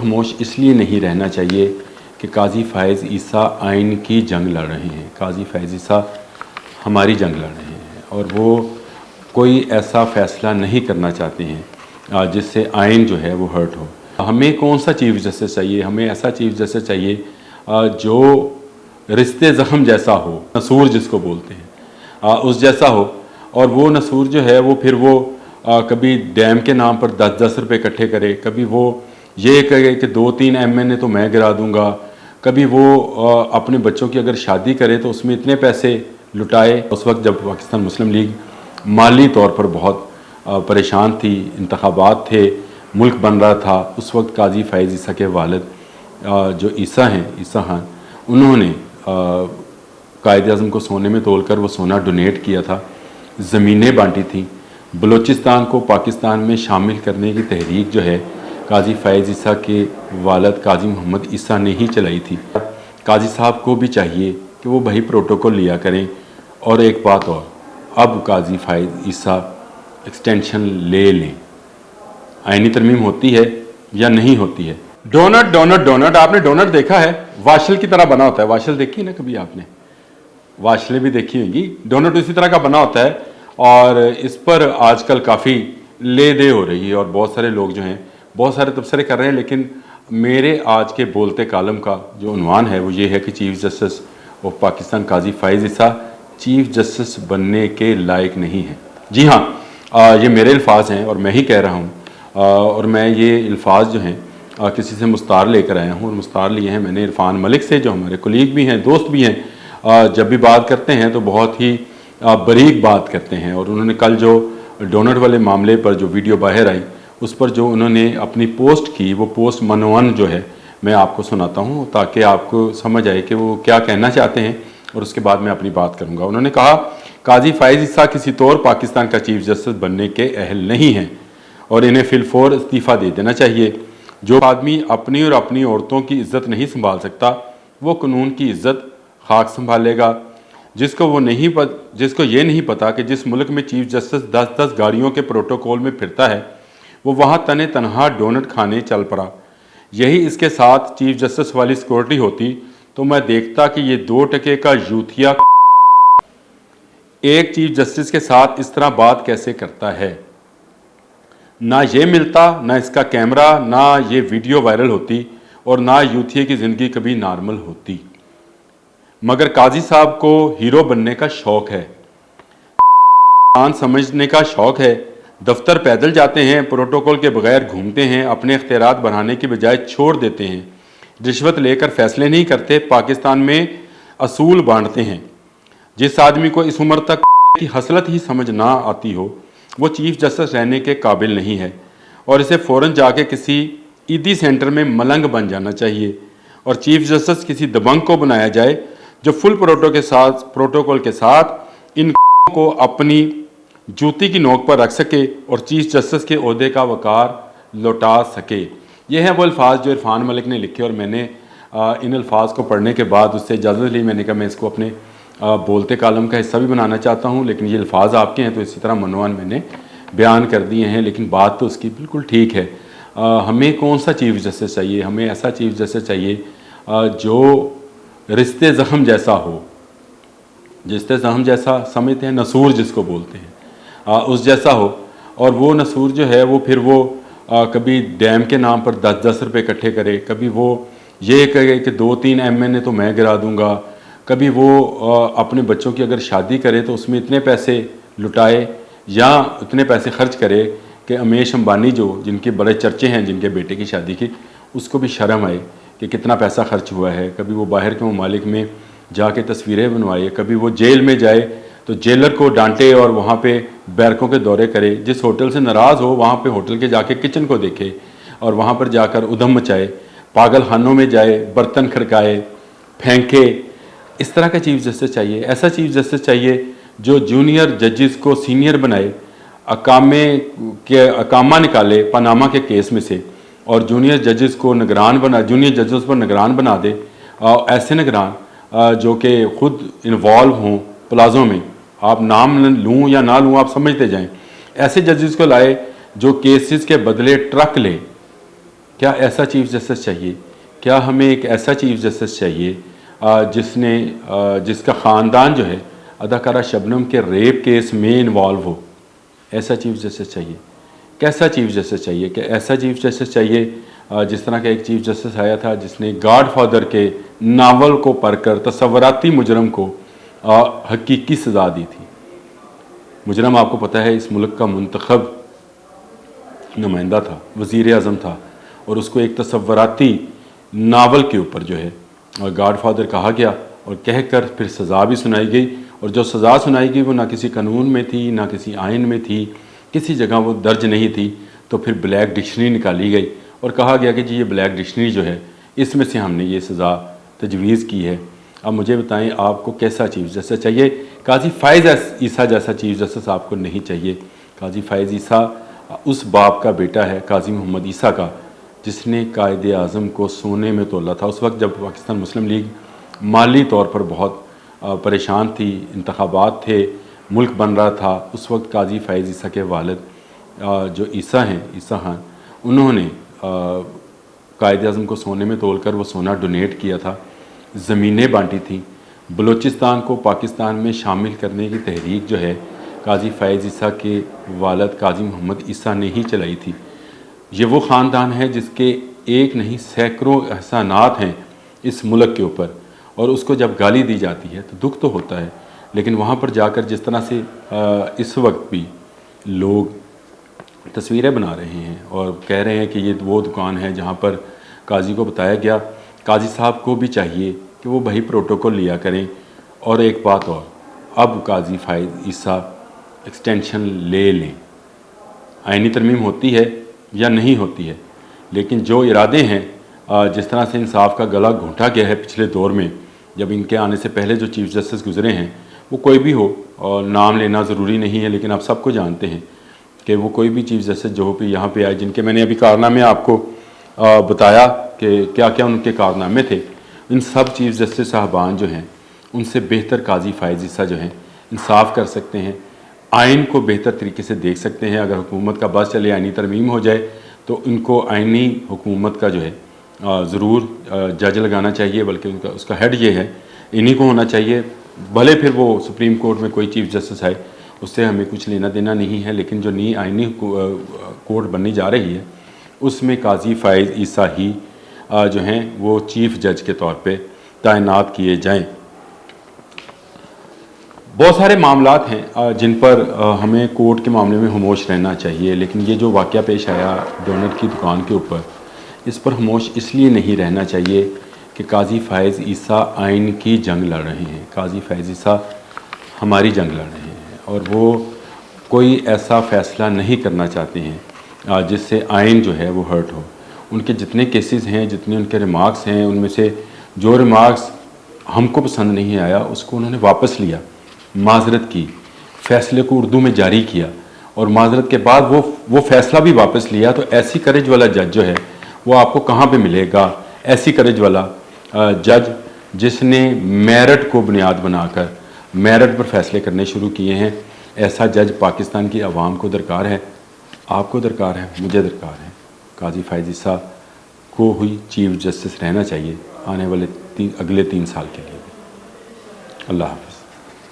खामोश इसलिए नहीं रहना चाहिए कि काजी फ़ायज़ ईसा आइन की जंग लड़ रहे हैं। काजी फ़ायज़ ईसा हमारी जंग लड़ रहे हैं और वो कोई ऐसा फ़ैसला नहीं करना चाहते हैं जिससे आइन जो है वो हर्ट हो। हमें कौन सा चीफ जस्टिस चाहिए? हमें ऐसा चीफ जस्टिस चाहिए जो रिश्ते ज़ख्म जैसा हो, नसूर जिसको बोलते हैं, उस जैसा हो। और वो नसूर जो है वो फिर वो कभी डैम के नाम पर 10-10 रुपये इकट्ठे करे, कभी वो ये कहे कि 2-3 MNA तो मैं गिरा दूंगा, कभी वो अपने बच्चों की अगर शादी करे तो उसमें इतने पैसे लुटाए। उस वक्त जब पाकिस्तान मुस्लिम लीग माली तौर पर बहुत परेशान थी, इंतखाबात थे, मुल्क बन रहा था, उस वक्त काजी फ़ायज़ ईसा के वालिद जो ईसा हैं, ईसा खान, उन्होंने कायद-ए-आज़म को सोने में तोलकर वो सोना डोनेट किया था, ज़मीनें बांटी थी। बलूचिस्तान को पाकिस्तान में शामिल करने की तहरीक जो है काजी फ़ायज़ ईसा के वालिद काजी मोहम्मद ईसा ने ही चलाई थी। काजी साहब को भी चाहिए कि वो भाई प्रोटोकॉल लिया करें। और एक बात और, अब काजी फ़ायज़ ईसा एक्सटेंशन ले लें। आईनी तरमीम होती है या नहीं होती है? डोनट डोनट डोनट, आपने डोनट देखा है? वाशल की तरह बना होता है। वाशल देखी है ना कभी आपने? वाशलें भी देखी होंगी। डोनट इसी तरह का बना होता है और इस पर आजकल काफ़ी ले दे हो रही है और बहुत सारे लोग जो हैं बहुत सारे तबसरे कर रहे हैं। लेकिन मेरे आज के बोलते कालम का जो उन्वान है वो ये है कि chief justice of Pakistan Qazi Faez Isa chief justice बनने के लायक नहीं है। जी हाँ, ये मेरे अल्फाज हैं और मैं ही कह रहा हूँ। और मैं ये अल्फाज जो हैं किसी से मुस्तार लेकर आया हूँ और मुस्तार लिए हैं मैंने इरफान मलिक से, जो हमारे कुलीग भी हैं, दोस्त भी हैं। जब भी बात करते हैं तो बहुत ही बारीक बात करते हैं। और उन्होंने कल जो डोनट वाले मामले पर जो वीडियो बाहर आई उस पर जो उन्होंने अपनी पोस्ट की, वो पोस्ट मनोवन जो है मैं आपको सुनाता हूँ ताकि आपको समझ आए कि वो क्या कहना चाहते हैं और उसके बाद मैं अपनी बात करूँगा। उन्होंने कहा, काजी फ़ायज़ ईसा किसी तौर पाकिस्तान का चीफ जस्टिस बनने के अहल नहीं हैं और इन्हें फिलफौर इस्तीफ़ा दे देना चाहिए। जो आदमी अपनी और अपनी औरतों की इज्जत नहीं संभाल सकता वो कानून की इज्जत खाक संभालेगा। जिसको ये नहीं पता कि जिस मुल्क में चीफ जस्टिस 10-10 गाड़ियों के प्रोटोकॉल में फिरता है वो वहाँ तने तनहा डोनट खाने चल पड़ा। यही इसके साथ चीफ जस्टिस वाली सिक्योरिटी होती तो मैं देखता कि ये 2 टके का यूथिया एक चीफ जस्टिस के साथ इस तरह बात कैसे करता है। ना ये मिलता, ना इसका कैमरा, ना ये वीडियो वायरल होती और ना यूथिया की ज़िंदगी कभी नॉर्मल होती। मगर काजी साहब को हीरो बनने का शौक़ है, इंसान समझने का शौक़ है। दफ्तर पैदल जाते हैं, प्रोटोकॉल के बगैर घूमते हैं, अपने इख्तियारात बढ़ाने की बजाय छोड़ देते हैं, रिश्वत लेकर फैसले नहीं करते, पाकिस्तान में असूल बांटते हैं। जिस आदमी को इस उम्र तक की हसरत ही समझ ना आती हो वो चीफ जस्टिस रहने के काबिल नहीं है और इसे फ़ौरन जाके किसी ईदी सेंटर में मलंग बन जाना चाहिए और चीफ जस्टिस किसी दबंग को बनाया जाए जो फुल प्रोटोकॉल के साथ इन को अपनी जूती की नोक पर रख सके और चीफ जस्टिस के ओहदे का वकार लौटा सके। ये हैं वो अल्फाज जो इरफान मलिक ने लिखे और मैंने इन अल्फाज को पढ़ने के बाद उससे इजाज़त ली। मैंने कहा मैं इसको अपने बोलते कालम का हिस्सा भी बनाना चाहता हूँ, लेकिन ये अल्फाज आपके हैं तो इसी तरह मनोवन मैंने बयान कर दिए हैं। लेकिन बात तो उसकी बिल्कुल ठीक है। हमें कौन सा चीफ जस्टिस चाहिए? हमें ऐसा चीफ जस्टिस चाहिए जो रिश्ते ज़ख्म जैसा हो, रिश्ते ज़ख्म जैसा समझते हैं, नसूर जिसको बोलते हैं, उस जैसा हो। और वो नसूर जो है वो फिर वो कभी डैम के नाम पर 10-10 रुपये इकट्ठे करे, कभी वो ये कहे कि 2-3 MNA तो मैं गिरा दूंगा, कभी वो अपने बच्चों की अगर शादी करे तो उसमें इतने पैसे लुटाए या इतने पैसे खर्च करे कि अमेश अंबानी जो जिनके बड़े चर्चे हैं जिनके बेटे की शादी की, उसको भी शर्म आए कि कितना पैसा खर्च हुआ है। कभी वो बाहर के ममालिक में जाके तस्वीरें बनवाए, कभी वो जेल में जाए तो जेलर को डांटे और वहाँ पे बैरकों के दौरे करे। जिस होटल से नाराज़ हो वहाँ पे होटल के जाके किचन को देखे और वहाँ पर जाकर उधम मचाए, पागल खानों में जाए, बर्तन खड़काए, फेंके। इस तरह का चीफ जस्टिस चाहिए। ऐसा चीफ जस्टिस चाहिए जो जूनियर जजेस को सीनियर बनाए, अकामा निकाले पनामा के केस में से और जूनियर जजेस को निगरान बना, जूनियर जजेस पर निगरान बना दे। ऐसे निगरान जो कि खुद इन्वॉल्व हों प्लाज़ों में, आप नाम लूँ या ना लूँ आप समझते जाएं। ऐसे जजेस को लाए जो केसेस के बदले ट्रक ले, क्या ऐसा चीफ जस्टिस चाहिए? क्या हमें एक ऐसा चीफ जस्टिस चाहिए जिसका ख़ानदान जो है अदाकारा शबनम के रेप केस में इन्वॉल्व हो? ऐसा चीफ जस्टिस चाहिए? कैसा चीफ जस्टिस चाहिए? क्या ऐसा चीफ जस्टिस चाहिए जिस तरह का एक चीफ जस्टिस आया था जिसने गॉडफादर के नावल को पढ़कर तसव्वुराती मुजरम को हकीकी सज़ा दी थी? मुजरम आपको पता है इस मुल्क का मुंतखब नुमाइंदा था, वज़ीर आज़म था, और उसको एक तसव्वुराती नावल के ऊपर जो है गॉडफादर कहा गया और कहकर फिर सज़ा भी सुनाई गई। और जो सज़ा सुनाई गई वो ना किसी कानून में थी, ना किसी आइन में थी, किसी जगह वो दर्ज नहीं थी। तो फिर ब्लैक डिक्शनरी निकाली गई और कहा गया कि जी ये ब्लैक डिक्शनरी जो है इसमें से हमने ये सज़ा तजवीज़ की है। अब मुझे बताएं आपको कैसा चीफ जस्टिस चाहिए? काजी फ़ाइज़ ईसा जैसा चीफ जस्टिस आपको नहीं चाहिए। काजी फ़ाइज़ ईसा उस बाप का बेटा है, काजी मोहम्मद ईसा का, जिसने कायदे आज़म को सोने में तोला था। उस वक्त जब पाकिस्तान मुस्लिम लीग माली तौर पर बहुत परेशान थी, इंतखाबात थे, मुल्क बन रहा था, उस वक्त काजी फ़ाइज़ ईसा के वालिद जो ईसा हैं, ईसा खान, उन्होंने कायदे आज़म को सोने में तोलकर वो सोना डोनेट किया था, ज़मीनें बांटी थी। बलूचिस्तान को पाकिस्तान में शामिल करने की तहरीक जो है काजी फ़ाइज़ ईसा के वालिद काजी मोहम्मद ईसा ने ही चलाई थी। ये वो ख़ानदान है जिसके एक नहीं सैकड़ों एहसानात हैं इस मुल्क के ऊपर, और उसको जब गाली दी जाती है तो दुख तो होता है। लेकिन वहाँ पर जाकर जिस तरह से इस वक्त भी लोग तस्वीरें बना रहे हैं और कह रहे हैं कि ये वो दुकान है जहाँ पर काजी को बताया गया, काजी साहब को भी चाहिए कि वो वही प्रोटोकॉल लिया करें। और एक बात और, अब काजी फ़ाइज़ ईसा एक्सटेंशन ले लें, आइनी तरमीम होती है या नहीं होती है, लेकिन जो इरादे हैं जिस तरह से इंसाफ का गला घोंटा गया है पिछले दौर में, जब इनके आने से पहले जो चीफ जस्टिस गुजरे हैं, वो कोई भी हो, और नाम लेना ज़रूरी नहीं है, लेकिन आप सबको जानते हैं कि वो कोई भी चीफ जस्टिस जो भी यहाँ पे आए, जिनके मैंने अभी कारनामे आपको बताया कि क्या क्या उनके कारनामे थे, इन सब चीफ जस्टिस साहबान जो हैं उनसे बेहतर काजी फ़ाइज़ ईसा जो हैं इंसाफ कर सकते हैं, आइन को बेहतर तरीके से देख सकते हैं। अगर हुकूमत का बस चले, आइनी तरमीम हो जाए, तो इनको आइनी हुकूमत का जो है ज़रूर जज लगाना चाहिए, बल्कि उनका उसका हेड ये है, इन्हीं को होना चाहिए। भले फिर वो सुप्रीम कोर्ट में कोई चीफ जस्टिस आए, उससे हमें कुछ लेना देना नहीं है, लेकिन जो नई आइनी कोर्ट बनने जा रही है उसमें काजी फ़ाइज़ ईसा ही जो हैं वो चीफ जज के तौर पे तैनात किए जाएं। बहुत सारे मामलात हैं जिन पर हमें कोर्ट के मामले में खामोश रहना चाहिए, लेकिन ये जो वाक़या पेश आया डोनट की दुकान के ऊपर, इस पर खामोश इसलिए नहीं रहना चाहिए कि काजी फ़ाइज़ ईसा आइन की जंग लड़ रहे हैं। काजी फ़ाइज़ ईसा हमारी जंग लड़ रहे हैं और वो कोई ऐसा फ़ैसला नहीं करना चाहते हैं जिससे आइन जो है वो हर्ट हो। उनके जितने केसेस हैं, जितने उनके रिमार्क्स हैं, उनमें से जो रिमार्क्स हमको पसंद नहीं आया उसको उन्होंने वापस लिया, माजरत की, फ़ैसले को उर्दू में जारी किया, और माजरत के बाद वो फ़ैसला भी वापस लिया। तो ऐसी करेज वाला जज जो है वो आपको कहाँ पे मिलेगा? ऐसी करेज वाला जज जिसने मेरिट को बुनियाद बनाकर मेरिट पर फैसले करने शुरू किए हैं, ऐसा जज पाकिस्तान की आवाम को दरकार है, आपको दरकार है, मुझे दरकार है। काजी फ़ाइज़ ईसा को हुई चीफ जस्टिस रहना चाहिए आने वाले अगले 3 साल के लिए। अल्लाह हाफ़िज़।